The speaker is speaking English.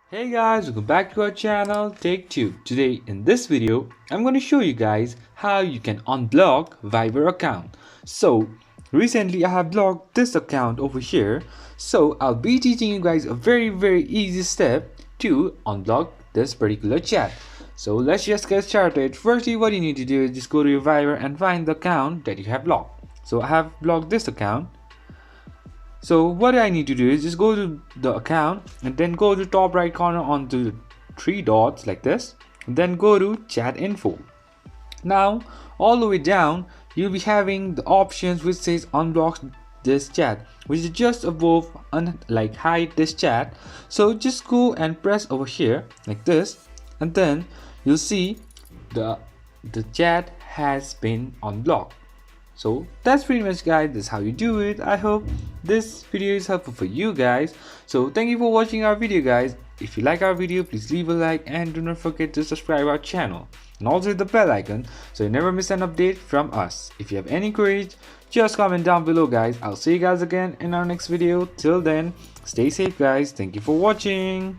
Hey guys, welcome back to our channel Take 2. Today in this video, I'm going to show you guys how you can unblock Viber account. So recently I have blocked this account over here. So I'll be teaching you guys a very easy step to unblock this particular chat. So let's just get started. Firstly, what you need to do is just go to your Viber and find the account that you have blocked. So I have blocked this account. So what I need to do is just go to the account and then go to top right corner onto the three dots like this, and then go to chat info. Now all the way down you'll be having the options which says unblock this chat, which is just above like hide this chat. So just go and press over here like this, and then you'll see the chat has been unblocked. So that's pretty much, guys. That's how you do it. I hope this video is helpful for you guys. So thank you for watching our video, guys. If you like our video, please leave a like and do not forget to subscribe our channel and also hit the bell icon so you never miss an update from us. If you have any queries, just comment down below, guys. I'll see you guys again in our next video. Till then, stay safe, guys. Thank you for watching.